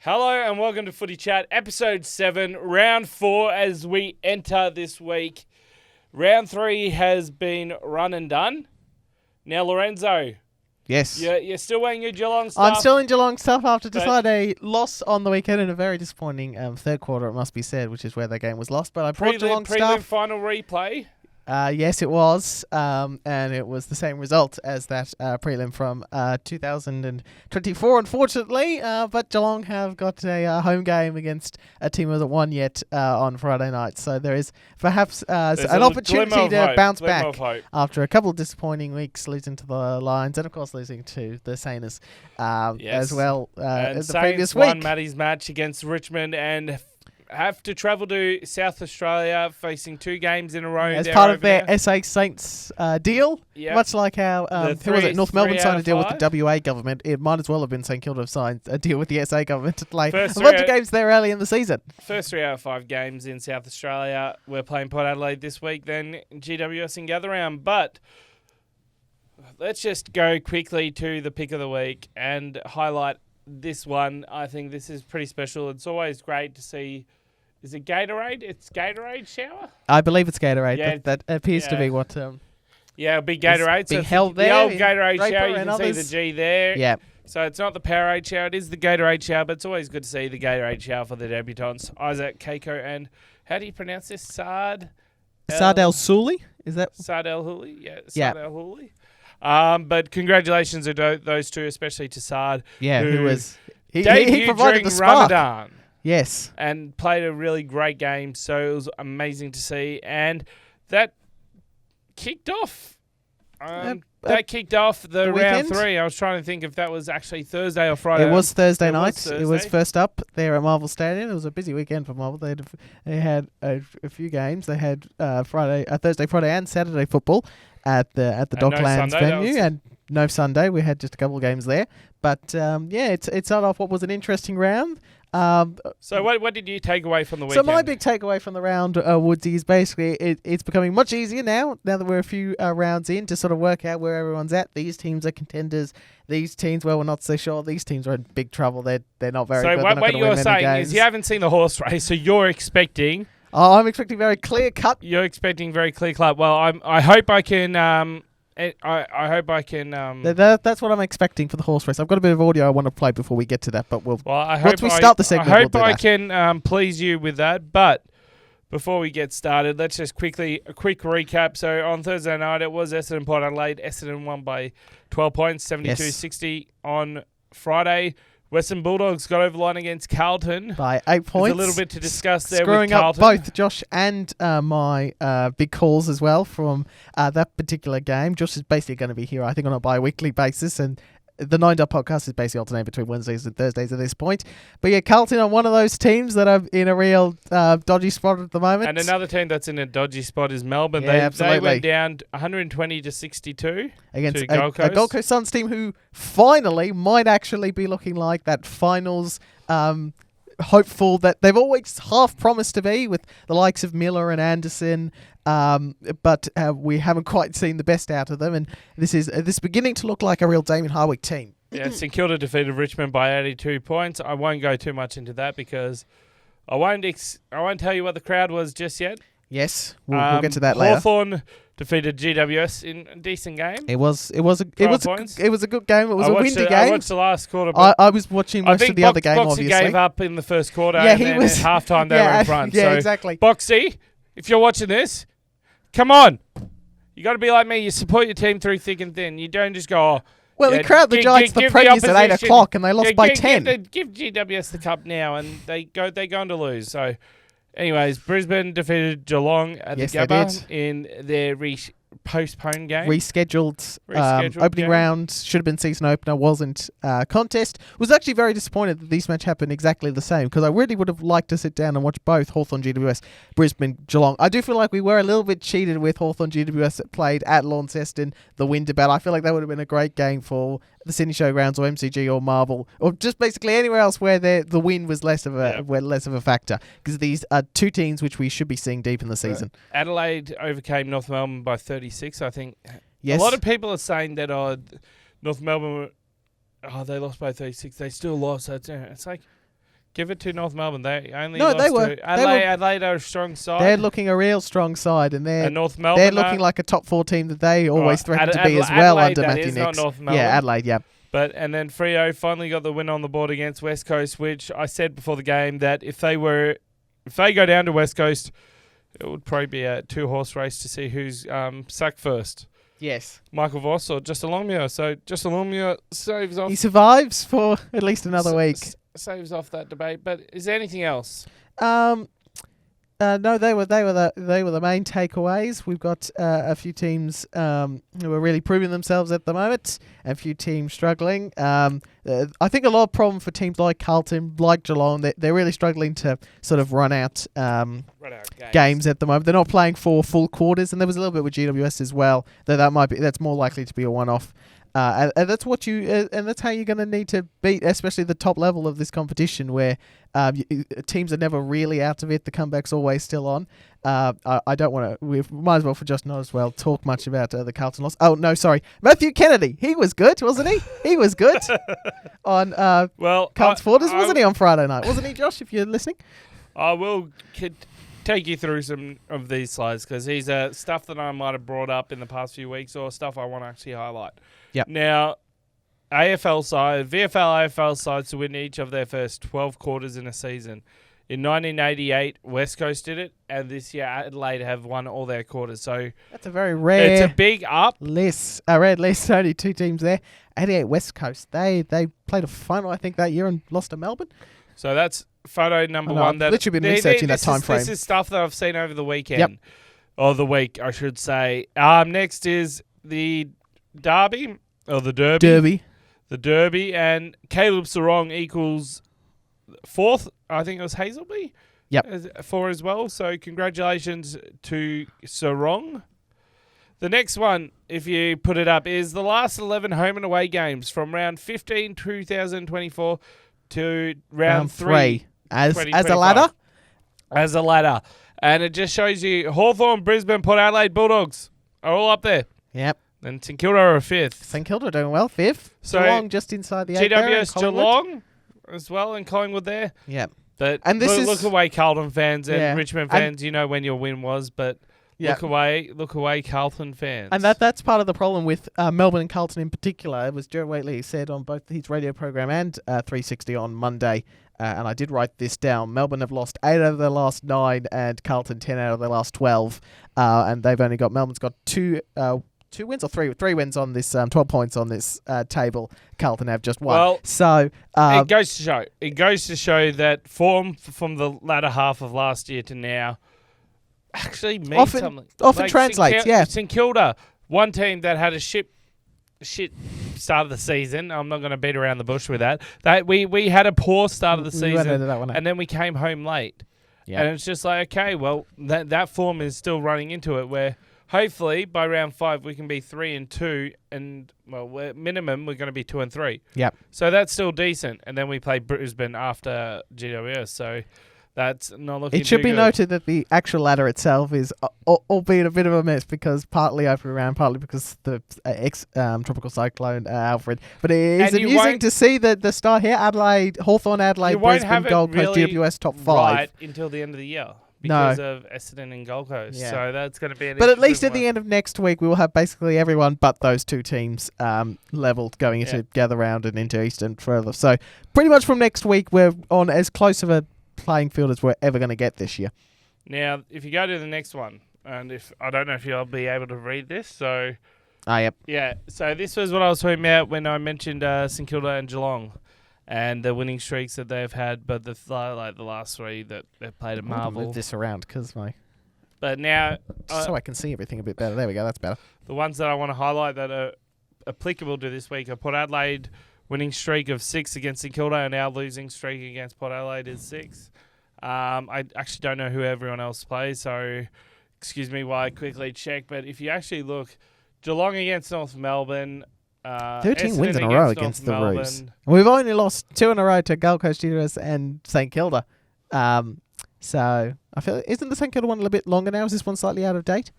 Hello and welcome to Footy Chat, episode 7, round 4 as we enter this week. Round 3 has been run and done. Now, Lorenzo. Yes. You're still wearing your Geelong stuff? I'm still in Geelong stuff after deciding a loss on the weekend in a very disappointing third quarter, it must be said, which is where the game was lost. But I brought Geelong Prelim stuff. final replay? Yes, it was. And it was the same result as that prelim from 2024, unfortunately. But Geelong have got a home game against a team that hasn't won yet on Friday night. So there is perhaps an opportunity to bounce back after a couple of disappointing weeks, losing to the Lions and, of course, losing to the Saints as well as the previous week. Won Matty's match against Richmond and have to travel to South Australia, facing 2 games in a row. As part of their SA Saints deal, much like how North Melbourne signed a deal with the WA government, it might as well have been St Kilda have signed a deal with the SA government to play a bunch of games there early in the season. First 3 out of 5 games in South Australia. We're playing Port Adelaide this week, then GWS and Gather Round. But let's just go quickly to the pick of the week and highlight this one. I think this is pretty special. It's always great to see. Is it Gatorade? It's Gatorade shower? I believe it's Gatorade. Yeah, that appears to be what... yeah, big Gatorade. Being held there. The old Gatorade shower, you can see the G there. Yeah. So it's not the Powerade shower, it is the Gatorade shower, but it's always good to see the Gatorade shower for the debutants. Isaac, Keiko, and how do you pronounce this? Sardel Suli? Is that... Sardel Huli? Yeah, Sardel Huli. But congratulations to those two, especially to Sard. Yeah, who was... He during provided the spark. Ramadan. Yes. And played a really great game, so it was amazing to see. And that kicked off. Kicked off the round 3. I was trying to think if that was actually Thursday or Friday. It was Thursday night. It was first up there at Marvel Stadium. It was a busy weekend for Marvel. They had a few games. They had Thursday, Friday, and Saturday football at the Docklands venue, and no Sunday. We had just a couple of games there. But it started off what was an interesting round. So what did you take away from the weekend? So my big takeaway from the round, Woodsy, is basically it's becoming much easier now that we're a few rounds in to sort of work out where everyone's at. These teams are contenders. These teams, well, we're not so sure. These teams are in big trouble. They're not very good. So what you're saying is you haven't seen the horse race, so you're expecting... I'm expecting very clear cut. You're expecting very clear cut. Well, I hope I can... I hope I can... That's what I'm expecting for the horse race. I've got a bit of audio I want to play before we get to that, but once we start the segment, I hope we'll do that. Can please you with that, but before we get started, let's just a quick recap. So on Thursday night, it was Essendon Port Adelaide. Essendon won by 12 points, 72-60. On Friday, Western Bulldogs got over the line against Carlton by 8 points. There's a little bit to discuss there screwing with Carlton. Up both Josh and my big calls as well from that particular game. Josh is basically going to be here, I think, on a bi-weekly basis, and the 9 Dot podcast is basically alternating between Wednesdays and Thursdays at this point. But yeah, Carlton are one of those teams that are in a real dodgy spot at the moment. And another team that's in a dodgy spot is Melbourne. Yeah, they went down 120-62 against a Gold Coast Suns team who finally might actually be looking like that finals hopeful that they've always half promised to be, with the likes of Miller and Anderson. But we haven't quite seen the best out of them, and this is beginning to look like a real Damien Hardwick team. Yeah, St Kilda defeated Richmond by 82 points. I won't go too much into that because I won't tell you what the crowd was just yet. Yes, we'll get to that later. Hawthorn defeated GWS in a decent game. It was a good game. It was a windy game. I watched the last quarter. I was watching most of the other game. Boxy obviously gave up in the first quarter. Yeah, and at halftime they were in front. Yeah, so exactly. Boxy, if you're watching this, come on. You got to be like me. You support your team through thick and thin. You don't just go... Well, the crowd, the Giants, the Premiers at 8 o'clock, and they lost by 10. Give GWS the cup now, and they go on to lose. So, anyways, Brisbane defeated Geelong at the Gabba in their postponed game. Rescheduled opening round. Should have been season opener. Wasn't contest. Was actually very disappointed that this match happened exactly the same, because I really would have liked to sit down and watch both Hawthorn GWS, Brisbane Geelong. I do feel like we were a little bit cheated with Hawthorn GWS that played at Launceston, the Winterbell. I feel like that would have been a great game for the Sydney Showgrounds or MCG or Marvel, or just basically anywhere else where the win was less of a factor, because these are two teams which we should be seeing deep in the season. Adelaide overcame North Melbourne by 36, I think. Yes. A lot of people are saying that North Melbourne, they lost by 36. They still lost. It's like, Give it to North Melbourne. They only No, lost they were. to Adelaide. Adelaide are a strong side. They're looking a real strong side, and North Melbourne. they're looking like a top 4 team that they always threatened to be as well Adelaide, under that Matthew is, Nicks. not North Melbourne. Yeah, Adelaide. Yeah. And then Freo finally got the win on the board against West Coast, which I said before the game that if they go down to West Coast, it would probably be a 2-horse race to see who's sacked first. Yes. Michael Voss or Justin Longmuir. So Justin Longmuir saves off. He survives for at least another week. Saves off that debate. But is there anything else? No, they were the main takeaways. We've got a few teams who are really proving themselves at the moment, and a few teams struggling. I think a lot of problem for teams like Carlton, like Geelong, they're really struggling to sort of run out games at the moment. They're not playing for full quarters, and there was a little bit with GWS as well. That's more likely to be a one-off. And that's and that's how you're going to need to beat, especially the top level of this competition, where teams are never really out of it. The comeback's always still on. I don't want to. We might as well, for just not as well, talk much about the Carlton loss. Oh no, sorry, Matthew Kennedy. He was good, wasn't he? He was good on Carlton Supporters, wasn't he, on Friday night? Wasn't he, Josh? If you're listening, I will take you through some of these slides because these are stuff that I might have brought up in the past few weeks or stuff I want to actually highlight. Yep. Now, VFL AFL sides to win each of their first 12 quarters in a season. In 1988, West Coast did it, and this year Adelaide have won all their quarters. So that's a very rare. It's a big up. A red list. Only 2 teams there. 88 West Coast. They played a final, I think, that year and lost to Melbourne. So that's photo number 1. I've literally been researching that time frame. This is stuff that I've seen over the weekend. Yep. Or the week, I should say. Next is the Derby. Or the Derby. The Derby. And Caleb Sarong equals 4th. I think it was Hazelby. Yep. 4 as well. So congratulations to Sarong. The next one, if you put it up, is the last 11 home and away games from round 15, 2024 to round 3. As a ladder? As a ladder. And it just shows you Hawthorn, Brisbane, Port Adelaide Bulldogs are all up there. Yep. And St Kilda are 5th. St Kilda are doing well, 5th. So Geelong just inside the 8th. GWS Geelong as well, and Collingwood there. Yep. But look away, Carlton fans and Richmond fans. You know when your win was, but look away, Carlton fans. And that's part of the problem with Melbourne and Carlton in particular. It was Jerry Waitley said on both his radio program and 360 on Monday, and I did write this down. Melbourne have lost 8 out of their last 9, and Carlton 10 out of their last 12. And Melbourne's got 2 wins or 3 wins on this 12 points on this table. Carlton have just 1. Well, so it goes to show that form from the latter half of last year to now actually means something. Often translates. St Kilda, one team that had a shit start of the season. I'm not going to beat around the bush with that. We had a poor start of the season, and then we came home late. Yep. And it's just like, okay, well, that form is still running into it where hopefully by round 5 we can be 3-2, and minimum we're going to be 2-3. Yep. So that's still decent, and then we play Brisbane after GWS. So that's not looking. It should be good. noted that the actual ladder itself is, albeit a bit of a mess, because partly open around, partly because the tropical cyclone Alfred. But it is amusing to see the start here: Hawthorn, Adelaide, Brisbane, Gold Coast, GWS top 5 right until the end of the year. Because of Essendon and Gold Coast. Yeah. So that's going to be an But at least at the end of next week, we will have basically everyone but those 2 teams levelled going into Gather Round and into Eastern further. So pretty much from next week, we're on as close of a playing field as we're ever going to get this year. Now, if you go to the next one, and I don't know if you'll be able to read this, so... Yep. Yeah, so this was what I was talking about when I mentioned St Kilda and Geelong. And the winning streaks that they've had, but the last 3 that they've played at Marvel. Move this around because But now, so I can see everything a bit better. There we go. That's better. The ones that I want to highlight that are applicable to this week are Port Adelaide winning streak of 6 against St Kilda, and our losing streak against Port Adelaide is 6. I actually don't know who everyone else plays, so excuse me while I quickly check. But if you actually look, Geelong against North Melbourne. 13 wins in a row against the Roos. We've only lost 2 in a row to Gold Coast GWS and St Kilda. So I feel, isn't the St Kilda one a little bit longer now? Is this one slightly out of date?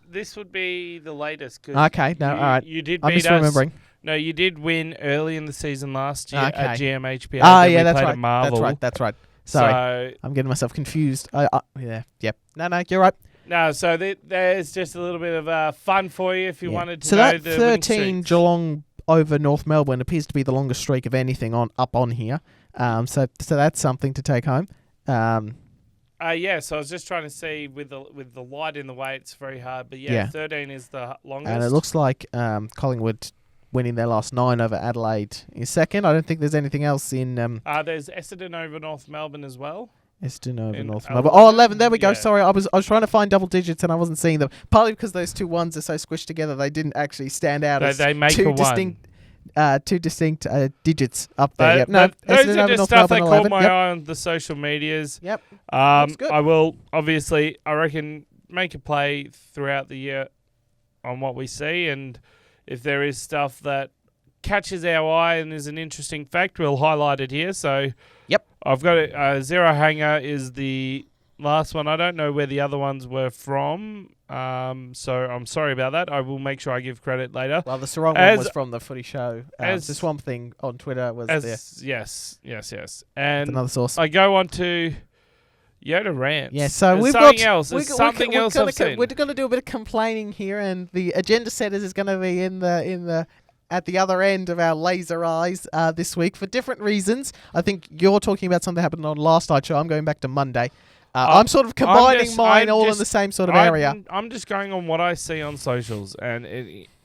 This would be the latest. Okay, all right. You did I'm beat misremembering. No, you did win early in the season last year at GMHPA. Yeah, that's right. Sorry, I'm getting myself confused. Yep. No, you're right. No, so there's just a little bit of fun for you if you wanted to so know that the 13 Geelong over North Melbourne appears to be the longest streak of anything up on here. So that's something to take home. So I was just trying to see with the light in the way, it's very hard. But 13 is the longest. And it looks like Collingwood winning their last 9 over Adelaide is second. I don't think there's anything else in... there's Essendon over North Melbourne as well. Essendon over North Melbourne. 11. There we go. Sorry, I was trying to find double digits and I wasn't seeing them. Partly because those two ones are so squished together, they didn't actually stand out as they make two distinct digits up there. Those Essendon are over just North stuff Melbourne, that 11. caught my eye on the social medias. Yep. I will obviously, I reckon, make a play throughout the year on what we see, and if there is stuff that catches our eye and is an interesting fact, we'll highlight it here. So, I've got it. Zero Hanger is the last one. I don't know where the other ones were from, so I'm sorry about that. I will make sure I give credit later. Well, the Sarong one was from the Footy Show. The Swamp Thing on Twitter was there. Yes. And another source. I go on to Yoda Rants. Yeah, so we've got something else I've seen. We're going to do a bit of complaining here, and the agenda setters is going to be in the at the other end of our laser eyes this week for different reasons. I think you're talking about something that happened on last night's show. I'm going back to Monday. I'm sort of combining mine in the same sort of area. I'm just going on what I see on socials, and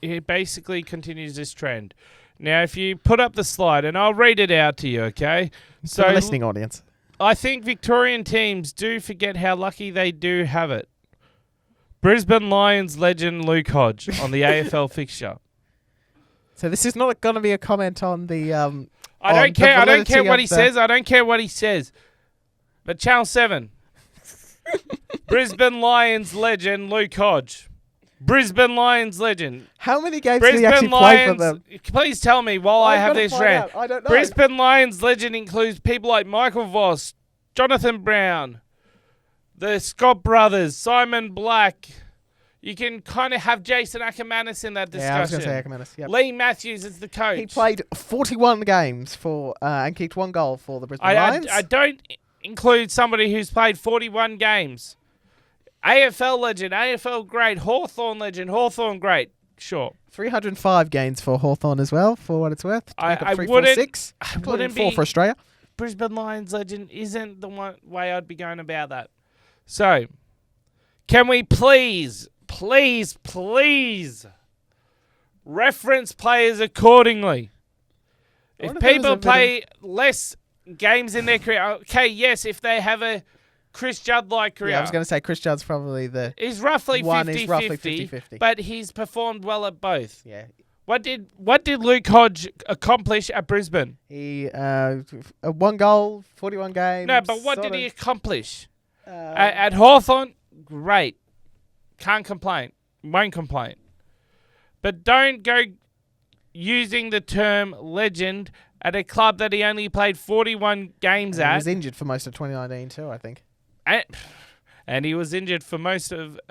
it basically continues this trend. Now, if you put up the slide, and I'll read it out to you, okay? So, for the listening audience. I think Victorian teams do forget how lucky they do have it. Brisbane Lions legend Luke Hodge on the AFL fixture. So this is not going to be a comment on the... I don't care what he says. I don't care what he says. But Channel 7. Brisbane Lions legend Luke Hodge. Brisbane Lions legend. How many games did he actually play for them? Please tell me while I have this rant. I don't know. Brisbane Lions legend includes people like Michael Voss, Jonathan Brown, the Scott brothers, Simon Black. You can kind of have Jason Ackermanis in that discussion. Yeah, I was going to say Ackermanis. Yep. Lee Matthews is the coach. He played 41 games for and kicked 1 goal for the Brisbane Lions. I don't include somebody who's played 41 games. AFL legend, AFL great, Hawthorn legend, Hawthorn great. Sure. 305 games for Hawthorn as well, for what it's worth. I wouldn't be 4 for Australia. Brisbane Lions legend isn't the way I'd be going about that. So, can we please reference players accordingly? If people play less games in their career, okay, yes, if they have a Chris Judd-like career. Yeah, I was going to say Chris Judd's probably the... He's roughly 50-50, but he's performed well at both. Yeah. What did Luke Hodge accomplish at Brisbane? He 1 goal, 41 games. No, but what did he accomplish? At Hawthorn, great. Can't complain. Won't complain. But don't go using the term legend at a club that he only played 41 games at. He was injured for most of 2019 too, I think. And he was injured for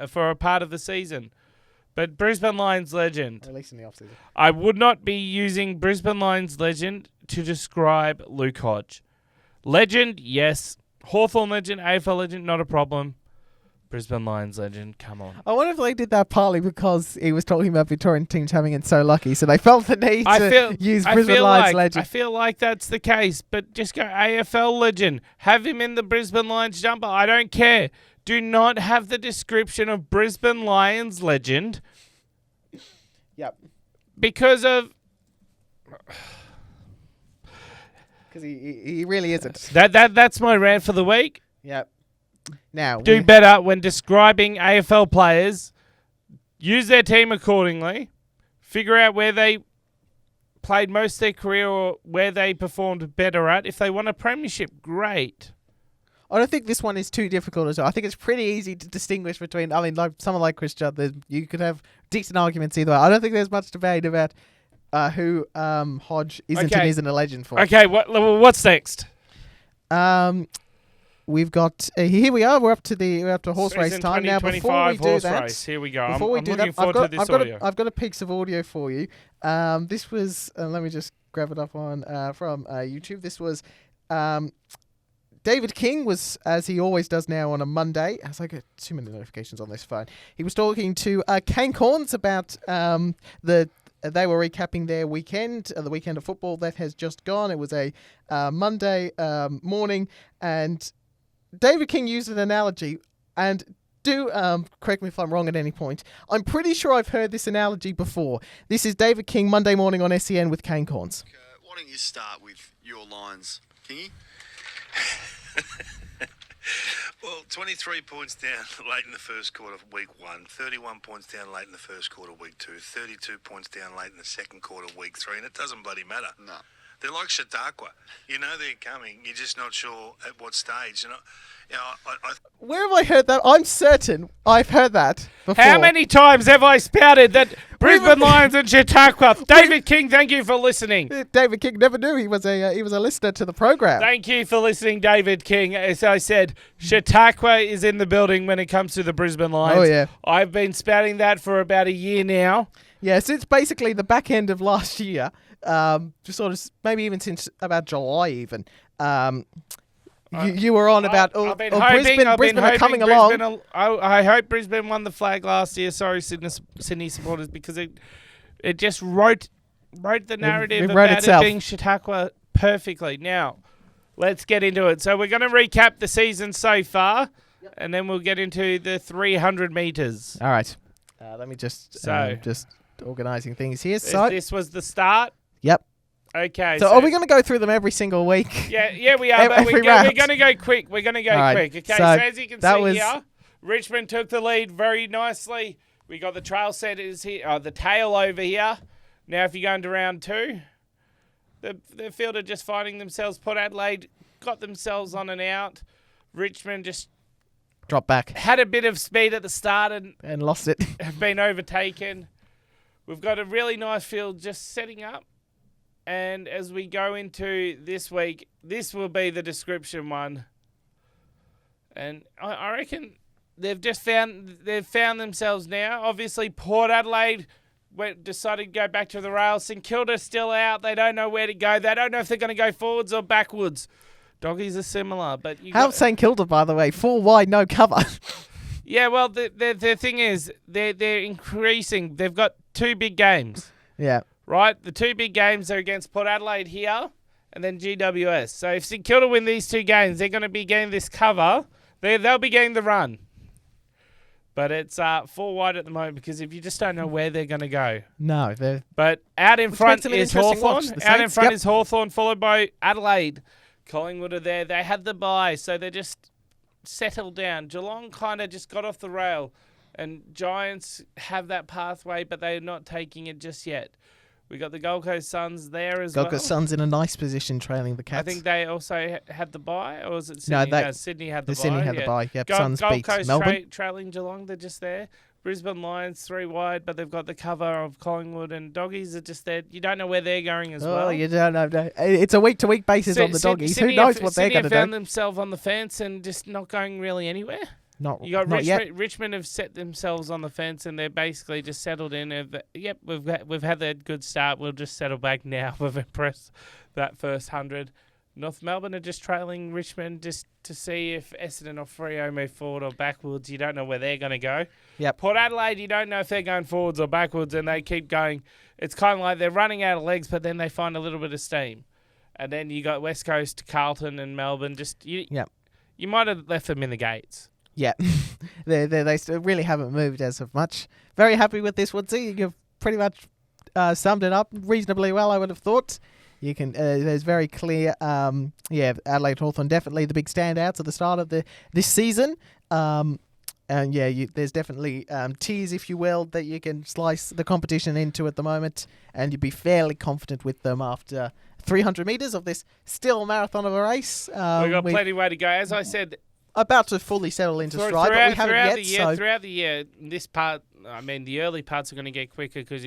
for a part of the season. But Brisbane Lions legend. Or at least in the off-season. I would not be using Brisbane Lions legend to describe Luke Hodge. Legend, yes. Hawthorn legend, AFL legend, not a problem. Brisbane Lions legend, come on. I wonder if they did that partly because he was talking about Victorian teams having it so lucky, so they felt the need to use Brisbane Lions legend. I feel like that's the case, but just go AFL legend. Have him in the Brisbane Lions jumper. I don't care. Do not have the description of Brisbane Lions legend. Yep. Because of... Because he really isn't. That's my rant for the week. Yep. Now do better when describing AFL players. Use their team accordingly. Figure out where they played most of their career or where they performed better at. If they won a premiership, great. I don't think this one is too difficult as well. I think it's pretty easy to distinguish between, I mean, like someone like Chris Judd, you could have decent arguments either way. I don't think there's much debate about who Hodge isn't and isn't a legend for. Okay, what's next? we've got here we are. We're up to horse race time now. Before we do that, race. Here we go. Before we do that, I've got a piece of audio for you. This was let me just grab it up on from YouTube. This was David King was, as he always does now on a Monday, as I get too many notifications on this phone, he was talking to Kane Corns about they were recapping their weekend, the weekend of football that has just gone. It was a Monday morning, and David King used an analogy, and do correct me if I'm wrong at any point. I'm pretty sure I've heard this analogy before. This is David King, Monday morning on SEN with Kane Corns. Why don't you start with your lines, Kingy? Well, 23 points down late in the first quarter of week 1, 31 points down late in the first quarter of week 2, 32 points down late in the second quarter of week 3, and it doesn't bloody matter. No. They're like Chautauqua. You know they're coming. You're just not sure at what stage. Where have I heard that? I'm certain I've heard that before. How many times have I spouted that Brisbane Lions and Chautauqua? David King, thank you for listening. David King never knew he was a listener to the program. Thank you for listening, David King. As I said, Chautauqua is in the building when it comes to the Brisbane Lions. Oh, yeah. I've been spouting that for about a year now. Yeah, since basically the back end of last year, just sort of maybe even since about July even. You were on about Brisbane are coming along. I hope Brisbane won the flag last year. Sorry, Sydney supporters, because it just wrote the narrative about it being Chautauqua perfectly. Now, let's get into it. So we're going to recap the season so far, and then we'll get into the 300 metres. All right. Let me just organising things here. So this was the start. Yep. Okay. So are we going to go through them every single week? Yeah, we are. But we're going to go quick. We're going to go quick. Okay, so as you can see here, Richmond took the lead very nicely. We got the trail setters here, the tail over here. Now, if you go into round 2, the field are just finding themselves. Port Adelaide got themselves on and out. Richmond just dropped back. Had a bit of speed at the start and lost it. Have been overtaken. We've got a really nice field just setting up. And as we go into this week, this will be the description one. And I reckon they've found themselves now. Obviously, Port Adelaide decided to go back to the rails. St Kilda's still out. They don't know where to go. They don't know if they're going to go forwards or backwards. Doggies are similar, but how's St Kilda, by the way? 4 wide, no cover. Yeah, well, the thing is, they're increasing. They've got 2 big games. Yeah. Right? The 2 big games are against Port Adelaide here and then GWS. So if St Kilda win these 2 games, they're going to be getting this cover. They'll be getting the run. But it's 4 wide at the moment because if you just don't know where they're going to go. No. But out in front is Hawthorn. Out in front is Hawthorn, followed by Adelaide. Collingwood are there. They had the bye, so they're just settled down. Geelong kind of just got off the rail. And Giants have that pathway, but they're not taking it just yet. We got the Gold Coast Suns there as well. Gold Coast Suns in a nice position trailing the Cats. I think they also had the bye, or was it Sydney? No, Sydney had the bye. Sydney had the bye. Yep, Suns Gold beat Coast Melbourne. Trailing Geelong, they're just there. Brisbane Lions 3 wide, but they've got the cover of Collingwood, and Doggies are just there. You don't know where they're going as well. Oh, you don't know. No. It's a week-to-week basis on the Doggies. Who knows what they're going to do? Sydney found themselves on the fence and just not going really anywhere. Not Richmond, yet. Richmond have set themselves on the fence and they're basically just settled in. Yep, we've had a good start. We'll just settle back now. We've impressed that first 100. North Melbourne are just trailing Richmond just to see if Essendon or Freo move forward or backwards. You don't know where they're going to go. Yep. Port Adelaide, you don't know if they're going forwards or backwards, and they keep going. It's kind of like they're running out of legs, but then they find a little bit of steam. And then you got West Coast, Carlton, and Melbourne. You might have left them in the gates. Yeah, they still really haven't moved as of much. Very happy with this, Woodsy. You've pretty much summed it up reasonably well, I would have thought. You can. There's very clear. Adelaide Hawthorn definitely the big standouts at the start of this season. There's definitely tiers, if you will, that you can slice the competition into at the moment, and you'd be fairly confident with them after 300 metres of this still marathon of a race. We've got plenty way to go. As I said, about to fully settle into stride, but we haven't yet. Throughout the year, this part, the early parts are going to get quicker because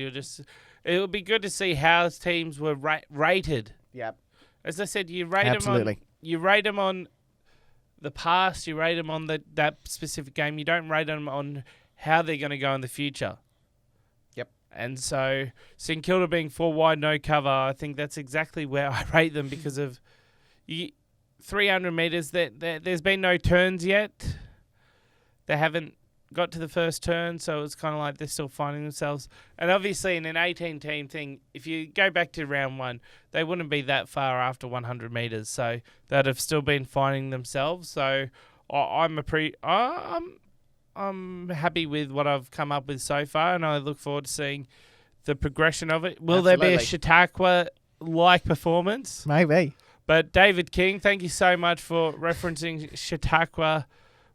it'll be good to see how teams were rated. Yep. As I said, you rate them on the past. You rate them on that specific game. You don't rate them on how they're going to go in the future. Yep. And so St Kilda being 4 wide, no cover, I think that's exactly where I rate them because of 300 metres. There's been no turns yet. They haven't got to the first turn, so it's kind of like they're still finding themselves. And obviously in an 18-team thing, if you go back to round 1, they wouldn't be that far after 100 metres, so they'd have still been finding themselves. So I'm happy with what I've come up with so far, and I look forward to seeing the progression of it. Will there be a Chautauqua-like performance? Maybe. But David King, thank you so much for referencing Chautauqua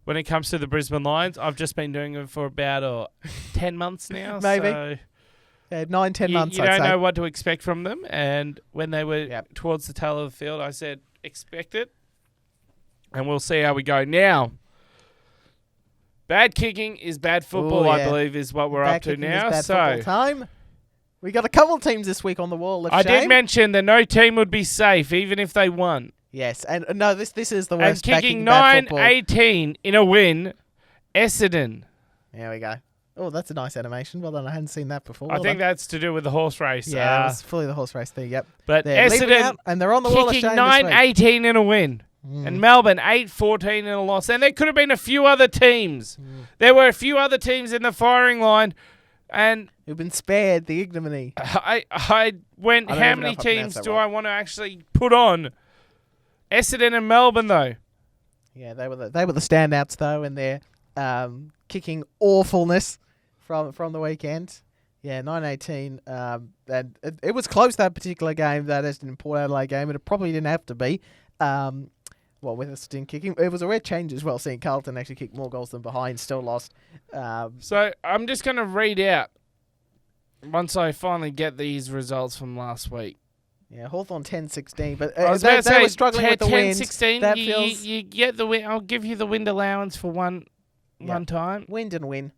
when it comes to the Brisbane Lions. I've just been doing it for about 10 months now. Maybe. So 9-10 months, You I'd don't say. know what to expect from them. And when they were towards the tail of the field, I said, expect it. And we'll see how we go. Now, bad kicking is bad football, I believe, is what we're up to now. Bad football time. We got a couple of teams this week on the wall. I did mention that no team would be safe, even if they won. Yes, and no, this is the worst. And kicking 9-18 in a win, Essendon. There we go. Oh, that's a nice animation. Well done. I hadn't seen that before. I think that's to do with the horse race. Yeah, it's fully the horse race thing. Yep. But they're Essendon and they're on the wall of kicking shame 9-18 in a win. And Melbourne 8-14 in a loss. And there could have been a few other teams. There were a few other teams in the firing line. And who've been spared the ignominy. I went, how many teams do I want to actually put on? Essendon and Melbourne, though. Yeah, they were the standouts, though, in their kicking awfulness from the weekend. Yeah, 9-18. And it was close, that particular game, that Essendon Port Adelaide game, and it probably didn't have to be. With Essendon kicking. It was a rare change as well, seeing Carlton actually kick more goals than behind, still lost. So I'm just going to read out, once I finally get these results from last week. Yeah, Hawthorn 10-16, but they were struggling with the wind. 10-16, you get the win. I'll give you the wind allowance for one time. Wind and win.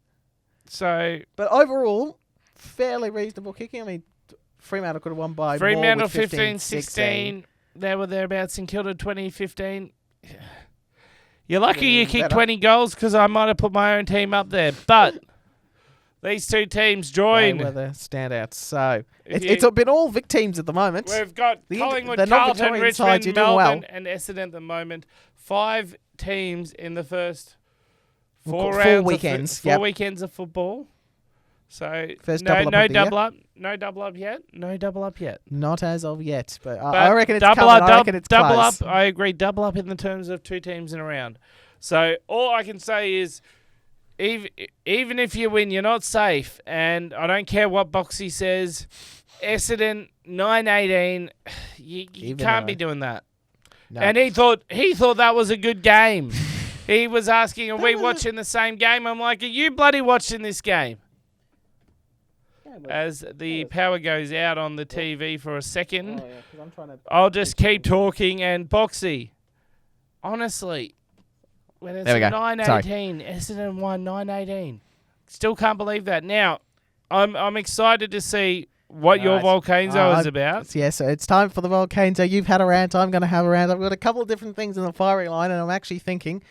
So, but overall, fairly reasonable kicking. I mean, Fremantle could have won by Fremantle more with 15-16. They were thereabouts. St Kilda 20-15. You're lucky you kicked 20 goals because I might have put my own team up there. But these two teams joined. They were the standouts. So it's been all Vic teams at the moment. We've got Collingwood, Carlton, Richmond, Melbourne, and Essendon at the moment. 5 teams in the first 4 rounds. 4 weekends. 4 weekends of football. So first no double year. up. No double up yet. No double up yet. Not as of yet, but I reckon it's double coming. Up, I reckon it's double close. up. I agree. Double up in the terms of 2 teams in a round. So all I can say is, even if you win, you're not safe. And I don't care what Boxy says. Essendon 9-18. You can't be doing that. No. And he thought that was a good game. He was asking, "Are we watching the same game?" I'm like, "Are you bloody watching this game?" As the power goes out on the TV for a second, I'll just keep talking. And Boxy, honestly, when it's 9-18, Essendon won 9-18. Still can't believe that. Now, I'm excited to see what your Volcano is about. Yeah, so it's time for the Volcano. You've had a rant. I'm going to have a rant. I've got a couple of different things in the firing line, and I'm actually thinking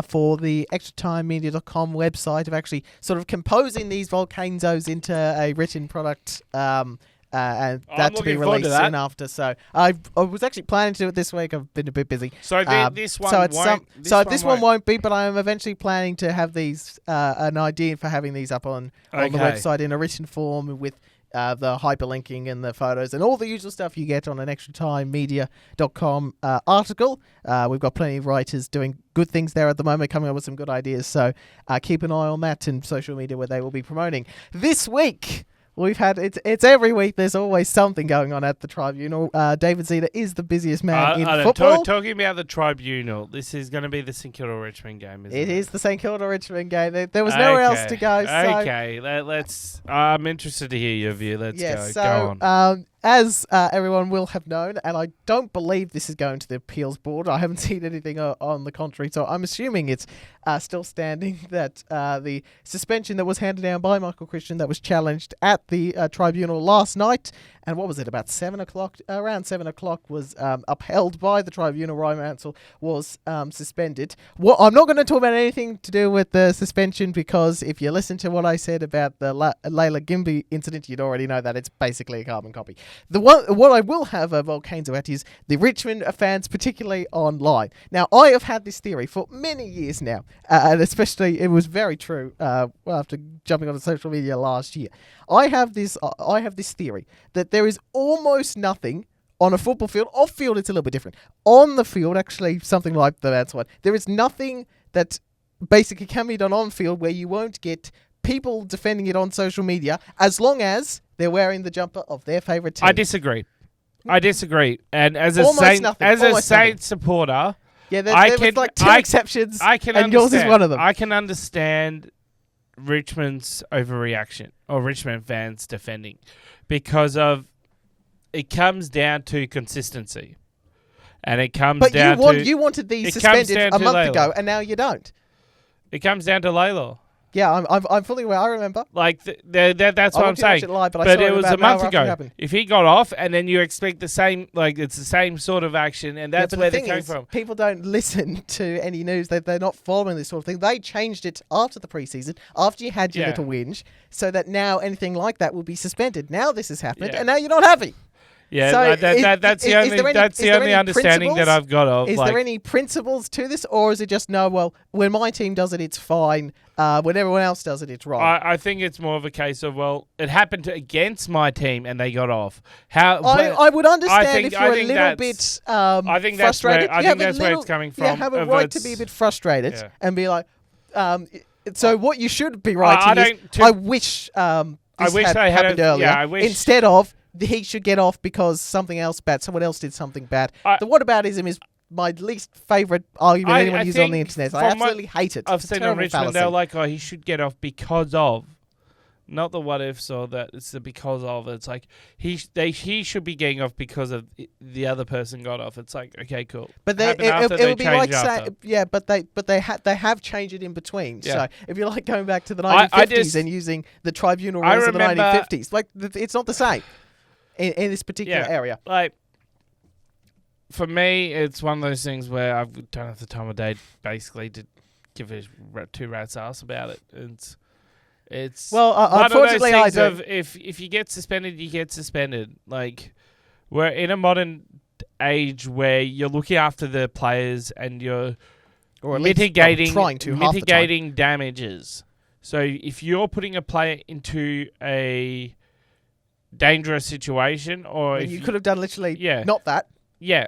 for the extratimemedia.com website of actually sort of composing these Volcanos into a written product and that to be released soon after. So I was actually planning to do it this week. I've been a bit busy. So this one won't be, but I am eventually planning to have these an idea for having these up on the website in a written form with the hyperlinking and the photos and all the usual stuff you get on an extratimemedia.com article. We've got plenty of writers doing good things there at the moment, coming up with some good ideas. So keep an eye on that and social media where they will be promoting. This week, we've had it's every week. There's always something going on at the Tribunal. David Zeta is the busiest man in football. Talking about the Tribunal, this is going to be the St Kilda Richmond game, isn't it? It is the St Kilda Richmond game. There was nowhere else to go. Okay, let's. I'm interested to hear your view. Let's go. So, go on. As everyone will have known, and I don't believe this is going to the appeals board. I haven't seen anything on the contrary, so I'm assuming it's still standing that the suspension that was handed down by Michael Christian that was challenged at the tribunal last night and what was it, about 7 o'clock? Around 7 o'clock was upheld by the tribunal. Ryhan Mansell was suspended. I'm not going to talk about anything to do with the suspension, because if you listen to what I said about the Layla Gimby incident, you'd already know that it's basically a carbon copy. What I will have volcanoes about is the Richmond fans, particularly online. Now, I have had this theory for many years now, and especially it was very true after jumping on social media last year. I have this theory that there is almost nothing on a football field. Off field, it's a little bit different. On the field, actually, something like that's one. There is nothing that basically can be done on field where you won't get people defending it on social media, as long as they're wearing the jumper of their favourite team. I disagree. And as a Saints supporter, there was like 2 exceptions, and yours is one of them. I can understand Richmond's overreaction, or Richmond fans defending, because of it comes down to consistency, and it comes down to you wanted these suspended a month ago, and now you don't. It comes down to Layla. Yeah, I'm fully aware. I remember. Like that's what I'm saying. But it was a month ago. If he got off, and then you expect the same, like it's the same sort of action, and that's where they came from. People don't listen to any news. They're not following this sort of thing. They changed it after the preseason, after you had your little whinge, so that now anything like that will be suspended. Now this has happened, and now you're not happy. Yeah, so that's the only understanding that I've got of. Is there any principles to this, or is it just no? Well, when my team does it, it's fine. When everyone else does it, it's wrong. I think it's more of a case of, well, it happened against my team and they got off. I would understand if you're a little bit frustrated. I think that's where it's coming from. You have a right to be a bit frustrated and be like, so what you should be writing is, I wish this had happened earlier. Instead of, he should get off because something else bad, someone else did something bad. The whataboutism is my least favourite argument anyone uses on the internet. I absolutely hate it. I've seen on Richmond, they're like, he should get off because of. Not the what ifs or that, it's the because of. It's like, he should be getting off because of the other person got off. It's like, okay, cool. But it would be like saying, but they have changed it in between. Yeah. So if you like going back to the 1950s and using the tribunal rules of the 1950s, like it's not the same. In this particular area. Like, for me, it's one of those things where I don't have the time of day, basically, to give a 2 rat's ass about it. It's unfortunately, I do. If you get suspended, you get suspended. Like, we're in a modern age where you're looking after the players and you're mitigating damages. So if you're putting a player into a dangerous situation, or you could have done literally not that,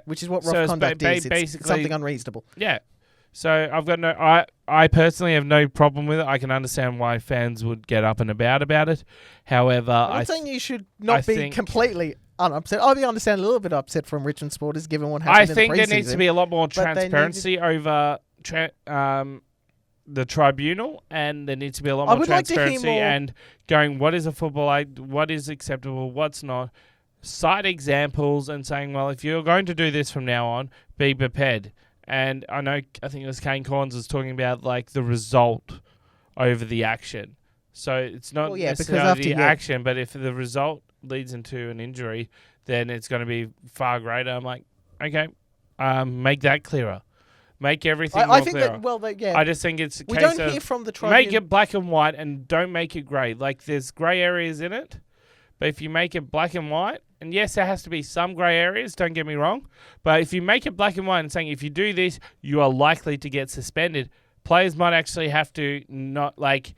which is what rough conduct is. It's something unreasonable. Yeah. So I've got I personally have no problem with it. I can understand why fans would get up and about it. However, I'm not saying you should not be completely unupset. I'd be a little bit upset from Richmond supporters given what happened in the preseason. I think there needs to be a lot more transparency over the tribunal, and there needs to be a lot more transparency and going, what is a football aid, what is acceptable, what's not. Cite examples and saying, well, if you're going to do this from now on, be prepared. And I think it was Kane Corns was talking about like the result over the action. So it's not necessarily the action, but if the result leads into an injury, then it's going to be far greater. I'm like, okay, make that clearer. Make everything more clearer. I just think it's a case of... We don't hear from the tribunal. Make it black and white and don't make it grey. Like, there's grey areas in it, but if you make it black and white, and yes, there has to be some grey areas, don't get me wrong, but if you make it black and white and saying if you do this, you are likely to get suspended, players might actually have to not, like...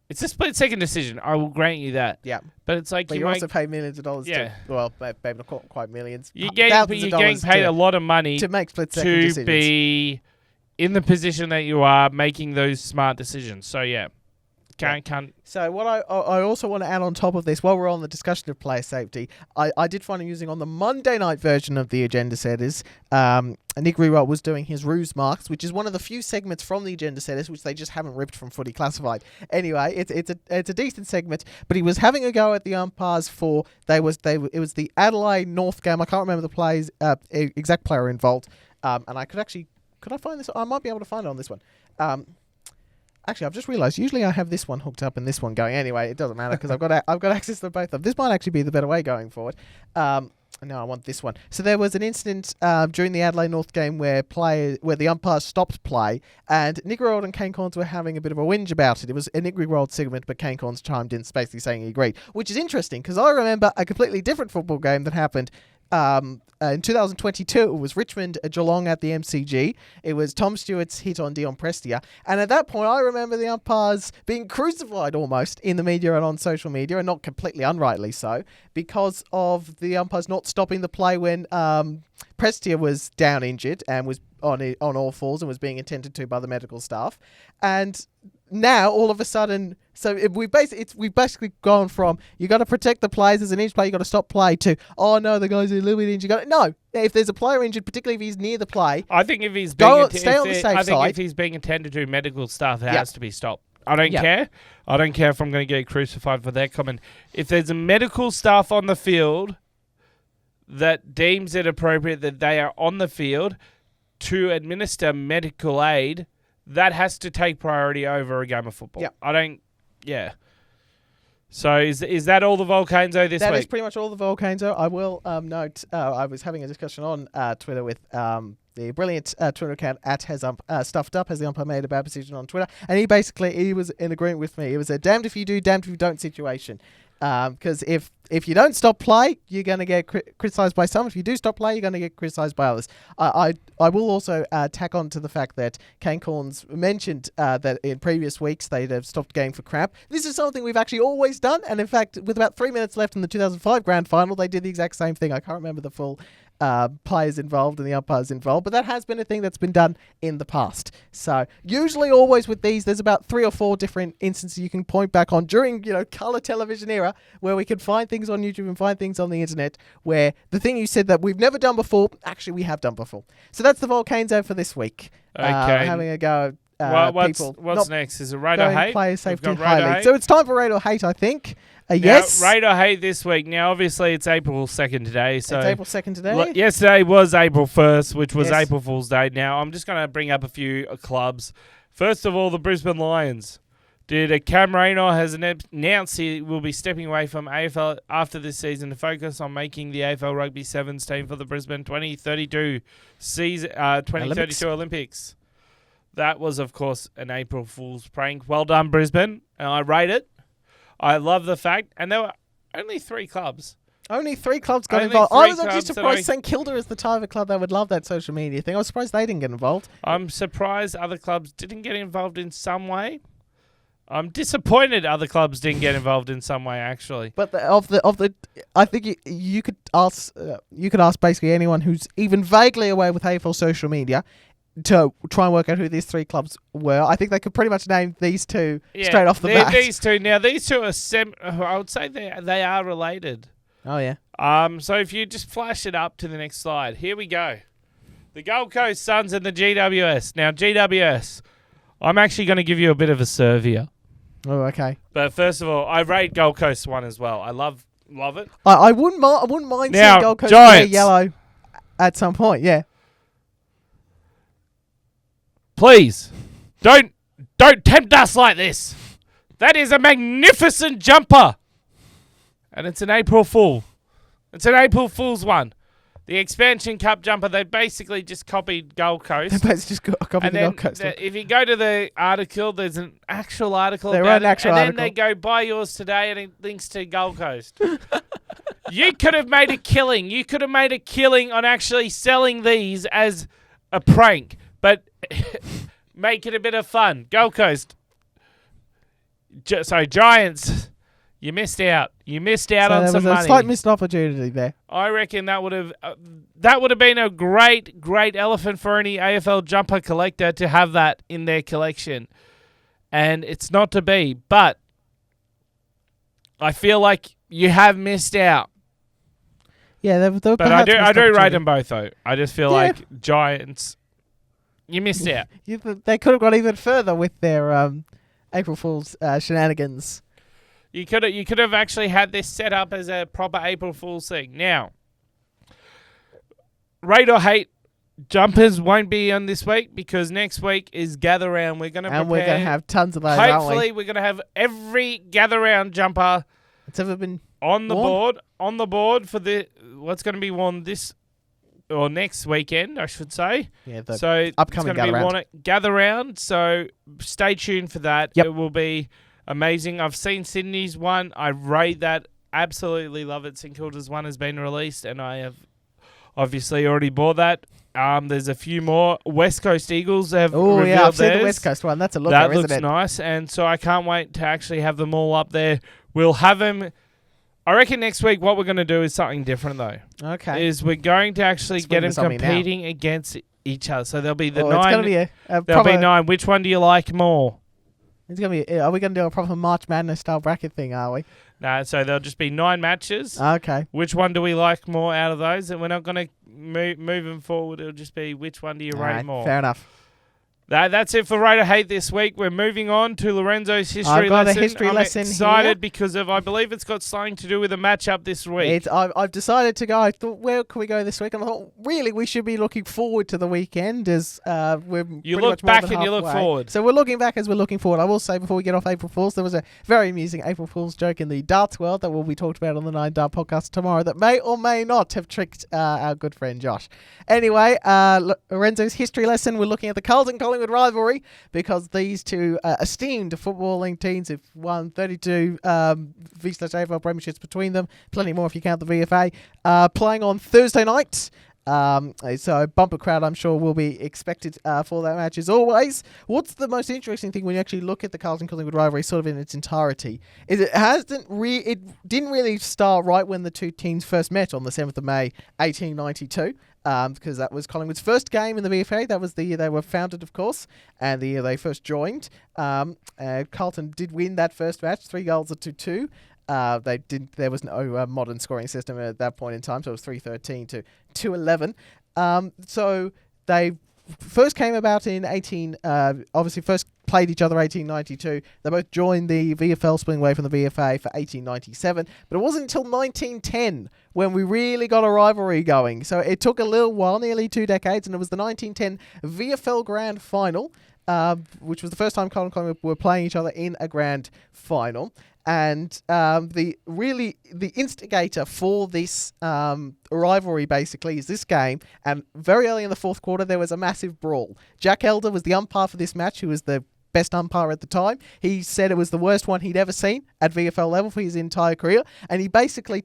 It's a split-second decision. I will grant you that. Yeah. But it's like... But you also pay millions of dollars to... Well, maybe not quite millions. You're getting paid a lot of money to make split-second decisions. To be in the position that you are making those smart decisions. So, yeah. Can't. So what I also want to add on top of this, while we're on the discussion of player safety, I did find amusing on the Monday night version of the Agenda Setters, Nick Rewalt was doing his Ruse Marks, which is one of the few segments from the Agenda Setters which they just haven't ripped from Footy Classified. Anyway, it's a decent segment, but he was having a go at the umpires for it was the Adelaide North game. I can't remember the players exact player involved, and I could I find this? I might be able to find it on this one. Actually, I've just realised. Usually, I have this one hooked up and this one going. Anyway, it doesn't matter because I've got access to both of them. This might actually be the better way going forward. No, I want this one. So there was an incident during the Adelaide North game where the umpires stopped play, and Nick Riewoldt and Kane Cornes were having a bit of a whinge about it. It was a Nick Riewoldt segment, but Kane Cornes chimed in, basically saying he agreed, which is interesting because I remember a completely different football game that happened. In 2022, it was Richmond Geelong at the MCG. It was Tom Stewart's hit on Dion Prestia. And at that point, I remember the umpires being crucified almost in the media and on social media, and not completely unrightly so, because of the umpires not stopping the play when Prestia was down injured and was on all fours and was being attended to by the medical staff. And now, all of a sudden, we've basically gone from you got to protect the players as an injured player, you got to stop play, to the guy's a little bit injured. No, if there's a player injured, particularly if he's near the play, I think if he's stay on the safe side. I think if he's being attended to, medical staff has to be stopped. I don't care. I don't care if I'm going to get crucified for that comment. If there's a medical staff on the field that deems it appropriate that they are on the field to administer medical aid, that has to take priority over a game of football. Yeah. So is that all the Volcanzo this week? That is pretty much all the Volcanzo. I will note, I was having a discussion on Twitter with the brilliant Twitter account @HasUmpStuffedUp, has the umpire made a bad decision on Twitter, and he was in agreement with me. It was a damned if you do, damned if you don't situation. Because if you don't stop play, you're going to get criticised by some. If you do stop play, you're going to get criticised by others. I will also tack on to the fact that Kane Cornes mentioned that in previous weeks they'd have stopped game for cramp. This is something we've actually always done, and in fact, with about 3 minutes left in the 2005 grand final, they did the exact same thing. I can't remember the full players involved and the umpires involved, but that has been a thing that's been done in the past. So usually always with these, there's about 3 or 4 different instances you can point back on during, colour television era, where we can find things on YouTube and find things on the internet where the thing you said that we've never done before, actually we have done before. So that's the Volcanzo for this week. Okay. Having a go what's next? Is it Rate or Hate? Player safety highly. So it's time for Rate or Hate, I think. Yes. Rate or Hate this week. Now, obviously, it's April 2nd today. So it's April 2nd today? Yesterday was April 1st, which was April Fool's Day. Now, I'm just going to bring up a few clubs. First of all, the Brisbane Lions. Cam Rayner has announced he will be stepping away from AFL after this season to focus on making the AFL Rugby Sevens team for the Brisbane 2032 Olympics. That was, of course, an April Fool's prank. Well done, Brisbane. And I rate it. I love the fact. And there were only 3 clubs. Only 3 clubs got involved. I was actually surprised St Kilda is the type of club that would love that social media thing. I was surprised they didn't get involved. I'm surprised other clubs didn't get involved in some way. I'm disappointed other clubs didn't get involved in some way, actually. But I think you could ask basically anyone who's even vaguely aware with AFL social media to try and work out who these 3 clubs were. I think they could pretty much name these 2 straight off the bat. These 2. Now, these 2 are I would say they are related. Oh, yeah. So if you just flash it up to the next slide. Here we go. The Gold Coast Suns and the GWS. Now, GWS, I'm actually going to give you a bit of a serve here. Oh, okay. But first of all, I rate Gold Coast 1 as well. I love it. I wouldn't mind now, seeing Gold Coast wear yellow at some point, yeah. Please, don't tempt us like this. That is a magnificent jumper. And it's an April Fool. It's an April Fool's one. The Expansion Cup jumper, they basically just copied Gold Coast. They basically just copied the Gold Coast. If you go to the article, there's an actual article about it. Then they go, buy yours today, and it links to Gold Coast. You could have made a killing. You could have made a killing on actually selling these as a prank. But make it a bit of fun. Gold Coast. Giants, you missed out. You missed out on some money. There was a slight missed opportunity there. I reckon that would have been a great elephant for any AFL jumper collector to have that in their collection. And it's not to be. But I feel like you have missed out. Yeah, but I do rate them both, though. I just feel like Giants... You missed out. They could have gone even further with their April Fool's shenanigans. You could have actually had this set up as a proper April Fool's thing. Now, rate or hate jumpers won't be on this week because next week is gather round. We're going to And we're going to have tons of those, aren't we? Hopefully, we're going to have every gather round jumper It's ever been on the worn? board for what's going to be worn this or next weekend, I should say. Yeah, the so upcoming it's going to be worn at gather round. So stay tuned for that. Yep. It will be amazing. I've seen Sydney's one. I rate that. Absolutely love it. St Kilda's one has been released, and I have obviously already bought that. There's a few more. West Coast Eagles have revealed yeah, I've seen theirs. the West Coast one. That's a looker, That isn't looks it? nice, and so I can't wait to actually have them all up there. We'll have them. I reckon next week what we're going to do is something different, though. Okay. Is we're going to actually Swing get them this on me now. competing against each other. So there'll be the It's 9. going to be a There'll proper, be 9. Which one do you like more? It's going to be. Are we going to do a proper March Madness style bracket thing? Are we? No, so there'll just be 9 matches. Okay. Which one do we like more out of those? And we're not going to move them forward. It'll just be which one do you All rate right, more. fair enough. That's it for Rate or Hate this week. We're moving on to Lorenzo's history I've got lesson. a history I'm lesson excited here. because I believe it's got something to do with a matchup this week. I've decided to go. I thought, where can we go this week? And I thought, really, we should be looking forward to the weekend as we're You pretty look much more back than and you look halfway. forward. So we're looking back as we're looking forward. I will say before we get off April Fool's, there was a very amusing April Fool's joke in the darts world that will be talked about on the 9 Dart podcast tomorrow that may or may not have tricked our good friend Josh. Anyway, Lorenzo's history lesson, we're looking at the Carlton-Collingwood rivalry because these two esteemed footballing teams have won 32 V/AFL premierships between them, plenty more if you count the VFA, playing on Thursday night. So bumper crowd, I'm sure, will be expected for that match as always. What's the most interesting thing when you actually look at the Carlton-Collingwood rivalry sort of in its entirety is it didn't really start right when the two teams first met on the 7th of May 1892. Because that was Collingwood's first game in the VFA. That was the year they were founded, of course, and the year they first joined. Carlton did win that first match, 3-2. There was no modern scoring system at that point in time, so it was 3-13 to 2-11. So they first came about in obviously first played each other 1892. They both joined the VFL, splitting away from the VFA for 1897. But it wasn't until 1910 when we really got a rivalry going. So it took a little while, nearly 2 decades, and it was the 1910 VFL Grand Final, which was the first time Carlton and Collingwood were playing each other in a grand final. And the instigator for this rivalry basically is this game. And very early in the fourth quarter, there was a massive brawl. Jack Elder was the umpire for this match, who was the best umpire at the time. He said it was the worst one he'd ever seen at VFL level for his entire career. And he basically,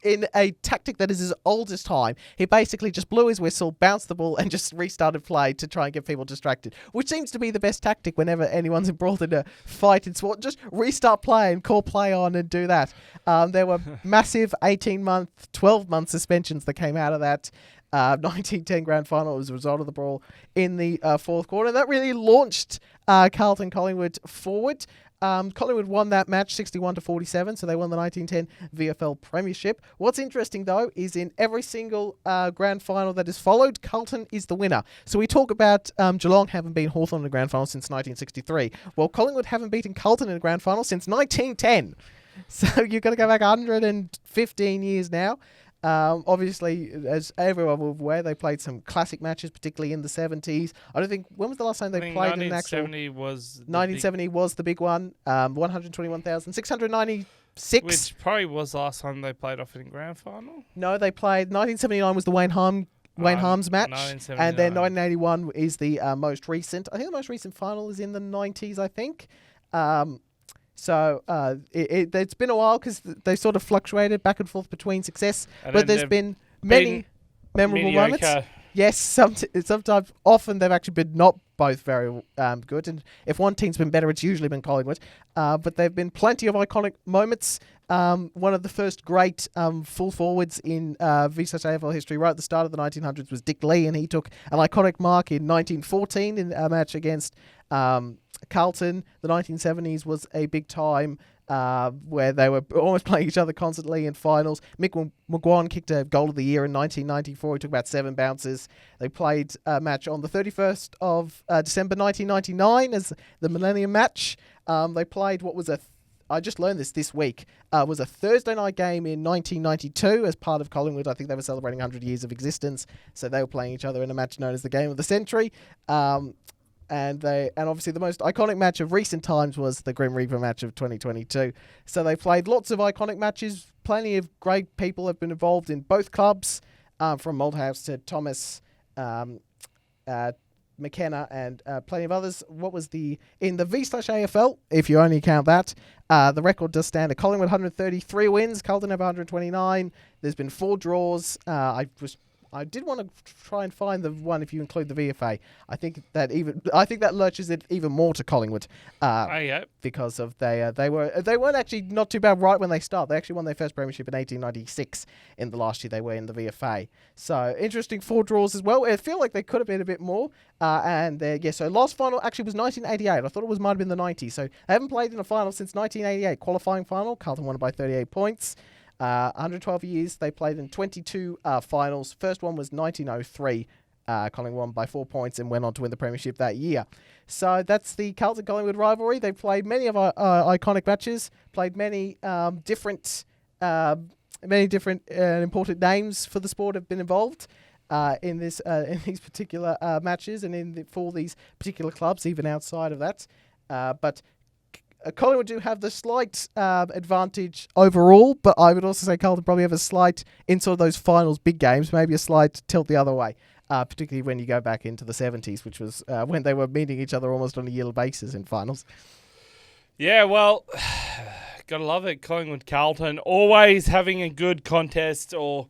in a tactic that is as old as time, he basically just blew his whistle, bounced the ball, and just restarted play to try and get people distracted, which seems to be the best tactic whenever anyone's embroiled in a fight in sport. Just restart play and call play on and do that. There were massive 18-month, 12-month suspensions that came out of that 1910 grand final as a result of the brawl in the fourth quarter. That really launched Carlton-Collingwood forward. Collingwood won that match 61-47, so they won the 1910 VFL Premiership. What's interesting, though, is in every single grand final that is followed, Carlton is the winner. So we talk about Geelong haven't beaten Hawthorn in a grand final since 1963. Well, Collingwood haven't beaten Carlton in a grand final since 1910. So you've got to go back 115 years now. Obviously, as everyone will be aware, they played some classic matches, particularly in the 70s. I don't think, when was the last time they played an actual... 1970 was the big one. 121,696. Which probably was the last time they played off in grand final. No, they played... 1979 was the Wayne Harms match. And then 1981 is the most recent. I think the most recent final is in the 90s, I think. So it's been a while because they sort of fluctuated back and forth between success, but there's been many memorable moments. Yes, sometimes, often they've actually been not both very good, and if one team's been better, it's usually been Collingwood. But there've been plenty of iconic moments. One of the first great full forwards in V/AFL history right at the start of the 1900s was Dick Lee, and he took an iconic mark in 1914 in a match against Carlton. The 1970s was a big time where they were almost playing each other constantly in finals. Mick McGuan kicked a goal of the year in 1994. He took about 7 bounces. They played a match on the 31st of December 1999 as the Millennium Match. They played what was I just learned this week, was a Thursday night game in 1992 as part of Collingwood. I think they were celebrating 100 years of existence, so they were playing each other in a match known as the Game of the Century. And obviously the most iconic match of recent times was the Grim Reaper match of 2022. So they played lots of iconic matches. Plenty of great people have been involved in both clubs, from Malthouse to Thomas, McKenna, and plenty of others. What was in the V/AFL, if you only count that, the record does stand at Collingwood 133 wins, Carlton have 129. There's been 4 draws. I did want to try and find the one if you include the VFA. I think that lurches it even more to Collingwood. Because of they weren't actually not too bad right when they start. They actually won their first premiership in 1896. In the last year they were in the VFA. So interesting 4 draws as well. I feel like they could have been a bit more. So last final actually was 1988. I thought it might have been the 90s. So they haven't played in a final since 1988. Qualifying final. Carlton won it by 38 points. 112 years, they played in 22 finals. First one was 1903. Collingwood won by 4 points and went on to win the premiership that year. So that's the Carlton-Collingwood rivalry. They played many of our iconic matches, played many different important names for the sport have been involved in these particular matches and for these particular clubs, even outside of that. But Collingwood do have the slight advantage overall, but I would also say Carlton probably have a slight, in sort of those finals big games, maybe a slight tilt the other way, particularly when you go back into the 70s, which was when they were meeting each other almost on a yearly basis in finals. Yeah, well, gotta love it. Collingwood-Carlton, always having a good contest, or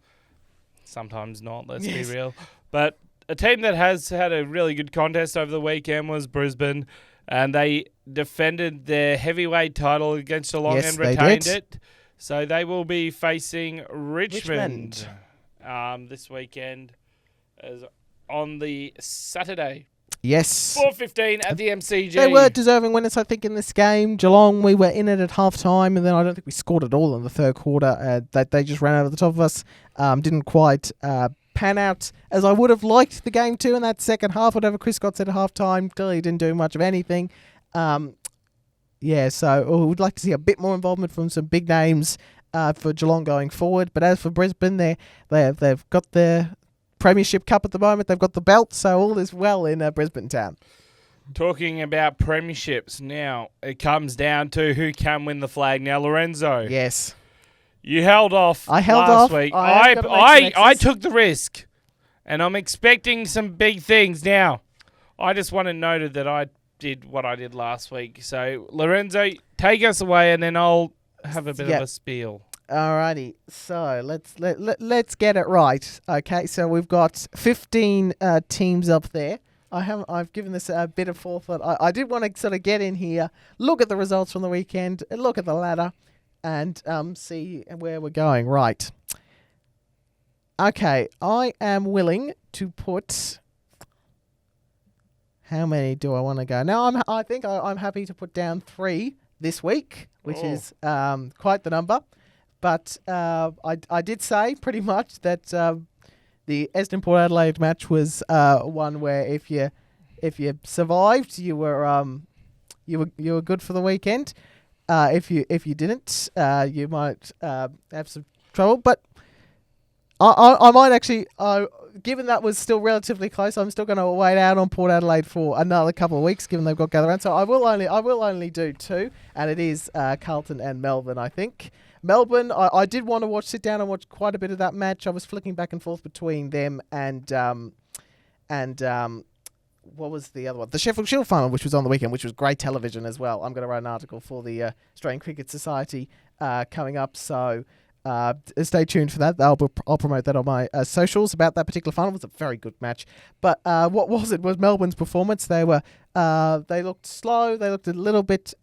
sometimes not, let's be real. But a team that has had a really good contest over the weekend was Brisbane. And they defended their heavyweight title against Geelong and retained it. So they will be facing Richmond. This weekend on the Saturday. Yes. 4:15 at the MCG. They were deserving winners, I think, in this game. Geelong, we were in it at half-time, and then I don't think we scored at all in the third quarter. They just ran out of the top of us. Didn't quite pan out as I would have liked the game to in that second half. Whatever Chris Scott said at half-time, clearly didn't do much of anything. So we'd like to see a bit more involvement from some big names for Geelong going forward. But as for Brisbane, they've got their Premiership Cup at the moment. They've got the belt, so all is well in Brisbane town. Talking about premierships now, it comes down to who can win the flag. Now, Lorenzo. Yes. You held off last week. I took the risk, and I'm expecting some big things now. I just want it noted that I did what I did last week. So, Lorenzo, take us away, and then I'll have a bit of a spiel. Alrighty, so let's get it right. Okay, so we've got 15 teams up there. I've given this a bit of forethought. I did want to sort of get in here, look at the results from the weekend, look at the ladder, and see where we're going. Right. Okay, I am willing to put... How many do I want to go? Now, I think I'm happy to put down 3 this week, which is quite the number. But I did say pretty much that the Essendon Port Adelaide match was one where if you survived, you were good for the weekend. If you didn't, you might have some trouble. But I might actually, given that was still relatively close, I'm still going to wait out on Port Adelaide for another couple of weeks, given they've got gather round. So I will only do 2, and it is Carlton and Melbourne, I think. Melbourne, I did want to sit down and watch quite a bit of that match. I was flicking back and forth between them and what was the other one? The Sheffield Shield final, which was on the weekend, which was great television as well. I'm going to write an article for the Australian Cricket Society coming up, so stay tuned for that. I'll promote that on my socials about that particular final. It was a very good match. But what was Melbourne's performance. They looked slow. They looked a little bit...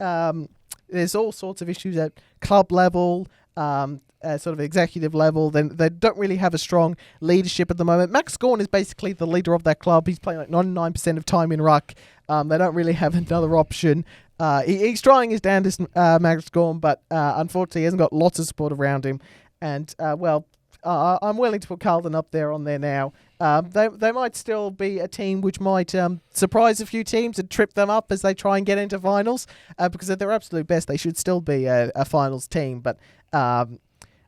there's all sorts of issues at club level, sort of executive level. Then they don't really have a strong leadership at the moment. Max Gawn is basically the leader of that club. He's playing like 99% of time in ruck. They don't really have another option. He's trying his damnedest, Max Gawn, but unfortunately he hasn't got lots of support around him. And I'm willing to put Carlton up there on there now. They might still be a team which might surprise a few teams and trip them up as they try and get into finals. Because at their absolute best, they should still be a finals team. But I'm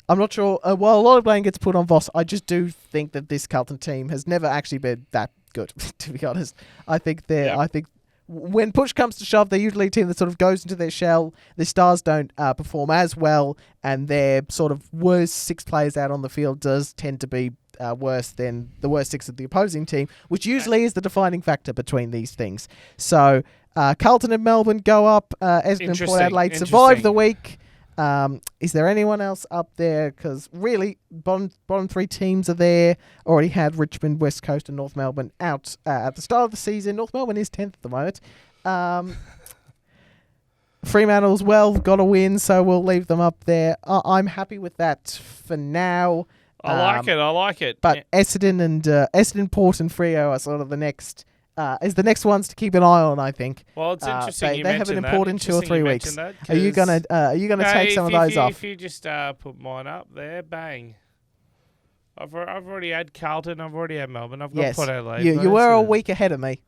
not sure. While a lot of blame gets put on Voss, I just do think that this Carlton team has never actually been that good. To be honest, I think I think when push comes to shove, they're usually a team that sort of goes into their shell. The stars don't perform as well, and their sort of worst 6 players out on the field does tend to be worse than the worst 6 of the opposing team, which usually is the defining factor between these things. So Carlton and Melbourne go up. Essendon and Port Adelaide survive the week. Is there anyone else up there? Because really, bottom 3 teams are there. Already had Richmond, West Coast and North Melbourne out at the start of the season. North Melbourne is 10th at the moment. Fremantle's got a win, so we'll leave them up there. I'm happy with that for now. I like it. But Essendon, Port and Freo are sort of the next ones to keep an eye on, I think. Well, it's interesting you mentioned that. They have an important 2 or 3 weeks. Are you gonna take some of those off? If you just put mine up there, bang. I've already had Carlton. I've already had Melbourne. I've got Port Adelaide. You were a week ahead of me.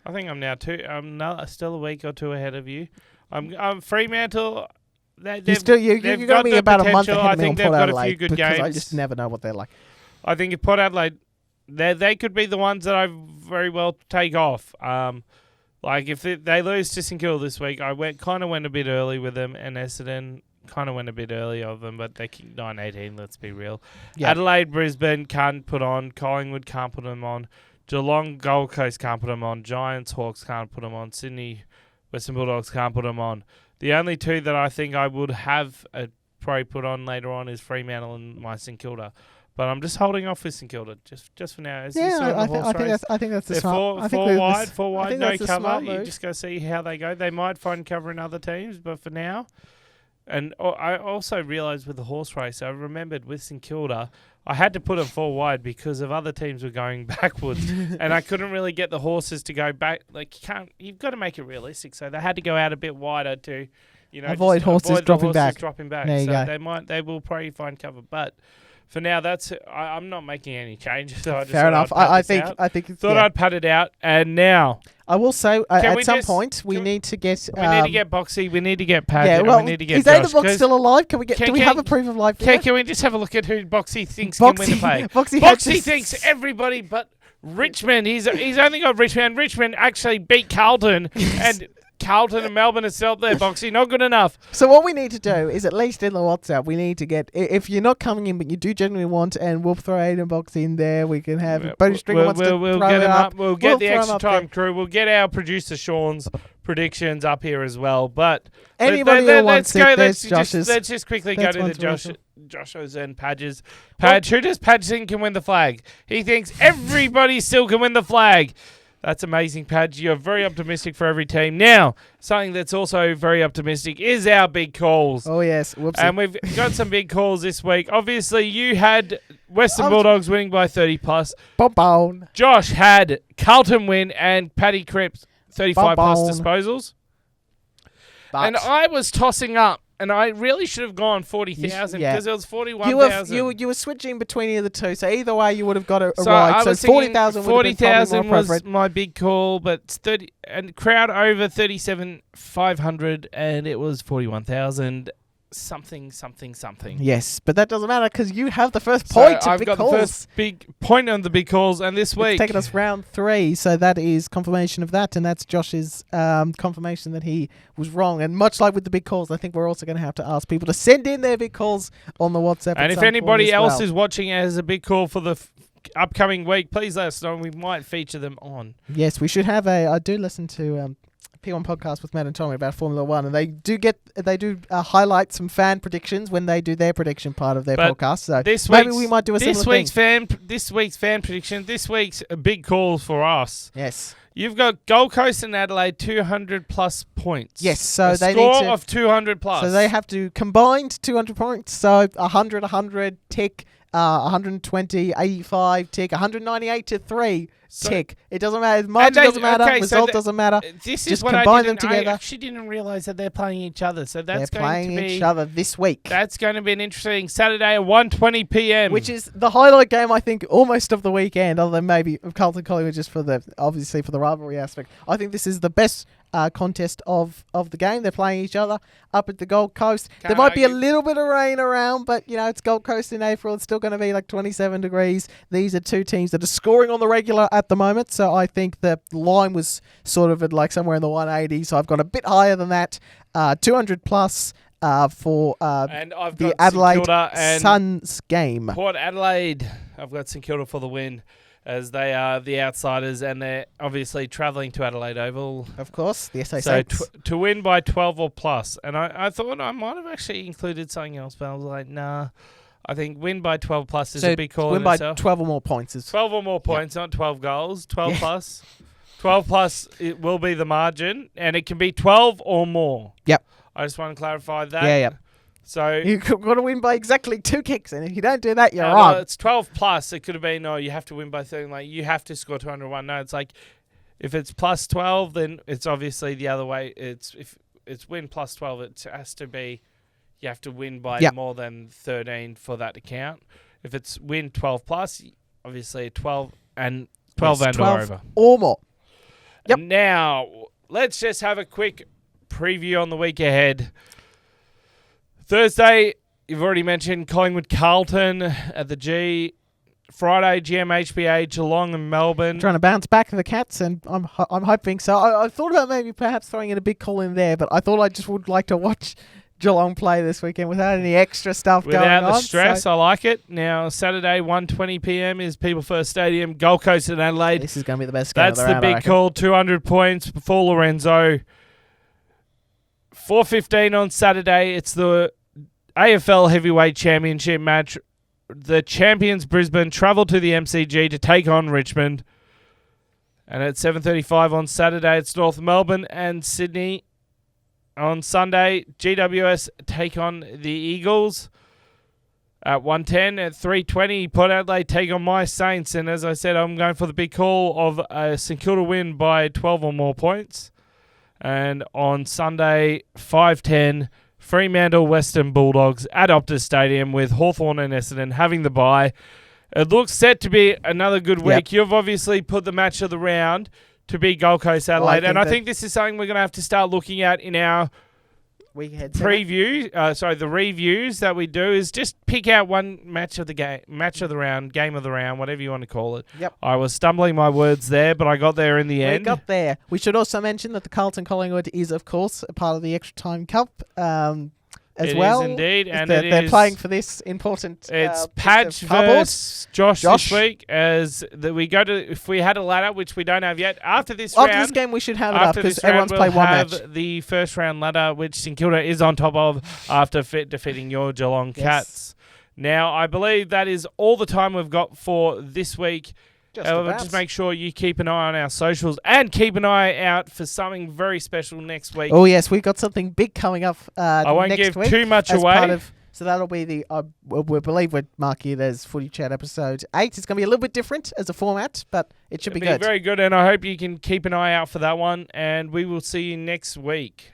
I think I'm now still a week or 2 ahead of you. I'm Fremantle. You're going to be about a month ahead of me on Port Adelaide. A few good because games. I just never know what they're like. I think if Port Adelaide, they could be the ones that I very well take off. Like if they lose to St Kilda this week, I went a bit early with them, and Essendon kind of went a bit early of them, but they kicked 9-18. Let's be real. Yeah. Adelaide, Brisbane can't put on. Collingwood can't put them on. Geelong, Gold Coast can't put them on. Giants, Hawks can't put them on. Sydney, Western Bulldogs can't put them on. The only 2 that I think I would have probably put on later on is Fremantle and my St Kilda. But I'm just holding off with St Kilda just for now. I think that's the smart. Four wide, no cover. You just go see how they go. They might find cover in other teams, but for now. And I also realised with the horse race, I remembered with St Kilda, I had to put them 4 wide because of other teams were going backwards, and I couldn't really get the horses to go back. Like you've got to make it realistic. So they had to go out a bit wider to, avoid horses dropping back. There you go. They will probably find cover, but. For now, I'm not making any changes. So Fair enough. I think I'd pad it out, and now I will say at some point we need to get. We need to get Boxy. We need to get Pad. Yeah, we need to get is Josh. Box still alive? Do we have a proof of life? Can we just have a look at who Boxy thinks can win the flag? Boxy thinks everybody but Richmond. He's only got Richmond. Richmond actually beat Carlton and. Carlton and Melbourne are still up there, Boxy. Not good enough. So what we need to do is, at least in the WhatsApp, we need to get, if you're not coming in but you do genuinely want, and we'll throw Aiden Boxy in there, we can have Bodie Stringer wants to throw get it up. We'll get the extra time crew. We'll get our producer Sean's predictions up here as well. But anybody who wants it, let's just quickly go to the Josh's and Padges. Padge, who does Padge think can win the flag? He thinks everybody still can win the flag. That's amazing, Padge. You're very optimistic for every team. Now, something that's also very optimistic is our big calls. Oh, yes. Whoopsie. And we've got some big calls this week. Obviously, you had Western Bulldogs winning by 30+. Bon. Josh had Carlton win and Paddy Cripps 35+ disposals. And I was tossing up. And I really should have gone 40,000 because it was 41,000. You were switching between either two, so either way you would have got it right. So 40,000 was my big call, but 30 and crowd over 37,500, and it was 41,000 something. Yes, but that doesn't matter because you have the first point. I've got the first big point on the big calls, and this week it's taken us round 3, so that is confirmation of that, and that's Josh's confirmation that he was wrong. And much like with the big calls, I think we're also going to have to ask people to send in their big calls on the WhatsApp. And if anybody else is watching as a big call for the upcoming week, please let us know. We might feature them on. Yes, we should have I do listen to P1 podcast with Matt and Tommy about Formula 1, and they do highlight some fan predictions when they do their prediction part of their podcast. So maybe we might do a similar thing. This week's fan prediction. This week's a big call for us. Yes. You've got Gold Coast and Adelaide 200+ points. Yes, so they need score of 200+. So they have to combine 200 points. So 100, tick. 120, 85, tick. 198 to 3. tick. It doesn't matter. Margin doesn't matter. Result doesn't matter. This Just is what combine them together. I actually didn't realise that they're playing each other. So that's they're going to be... playing each other this week. That's going to be an interesting Saturday at 1:20 p.m. Which is the highlight game, I think, almost of the weekend, other than maybe of Carlton Collingwood, just for the rivalry aspect. I think this is the best contest of the game. They're playing each other up at the Gold Coast. There might be a little bit of rain around, but it's Gold Coast in April. It's still going to be like 27 degrees. These are two teams that are scoring on the regular at the moment, so I think the line was sort of at like somewhere in the 180s. So I've got a bit higher than that, 200 plus for and I've the got Adelaide and Suns game. Port Adelaide. I've got St Kilda for the win, as they are the outsiders, and they're obviously travelling to Adelaide Oval. Of course, the SA So Saints. to win by 12 or plus. And I thought I might have actually included something else, but I was like, nah. I think win by 12 plus is a big call. Win by itself. 12 or more points. 12 or more points, not 12 goals. 12 plus. 12 plus, it will be the margin, and it can be 12 or more. Yep. I just want to clarify that. Yeah. So you've got to win by exactly 2 kicks, and if you don't do that, you're wrong. Well, it's 12 plus. It could have been, you have to win by 30. Like, you have to score 201. No, it's like, if it's plus 12, then it's obviously the other way. If it's win plus 12, it has to be, you have to win by more than 13 for that to count. If it's win 12 plus, obviously 12 and 12 and 12 or over. Or more. Yep. Now, let's just have a quick preview on the week ahead. Thursday, you've already mentioned Collingwood Carlton at the G. Friday, GMHBA, Geelong and Melbourne. Trying to bounce back the Cats, and I'm hoping so. I thought about maybe perhaps throwing in a big call in there, but I thought I just would like to watch Geelong play this weekend without any extra stuff going on. Without the stress, I like it. Now, Saturday, 1:20 p.m. is People First Stadium, Gold Coast and Adelaide. This is going to be the best game of the round. round, That's the big call, 200 points before Lorenzo. 4:15 on Saturday, it's the AFL Heavyweight Championship match. The champions Brisbane travel to the MCG to take on Richmond. And at 7:35 on Saturday, it's North Melbourne and Sydney. On Sunday, GWS take on the Eagles. At 1:10, at 3:20, Port Adelaide take on my Saints. And as I said, I'm going for the big call of a St Kilda win by 12 or more points. And on Sunday, 5:10, Fremantle Western Bulldogs at Optus Stadium with Hawthorn and Essendon having the bye. It looks set to be another good week. Yep. You've obviously put the match of the round to be Gold Coast Adelaide, and I think this is something we're going to have to start looking at in our preview. The reviews that we do is just pick out one match of the round, game of the round, whatever you want to call it. Yep. I was stumbling my words there, but I got there in the end. We got there. We should also mention that the Carlton Collingwood is, of course, a part of the Extra Time Cup. As well. It is indeed, and they're playing for this important. It's Padge versus Josh this week. If we had a ladder, which we don't have yet, after this game we should have it up because everyone's played one match. The first round ladder, which St Kilda is on top of after defeating your Geelong Cats. Now, I believe that is all the time we've got for this week. Just make sure you keep an eye on our socials and keep an eye out for something very special next week. Oh, yes. We've got something big coming up I won't next give week too much away. So that'll be the, we believe we're marking it as Footy Chat episode 8. It's going to be a little bit different as a format, but it should be good. Very good, and I hope you can keep an eye out for that one, and we will see you next week.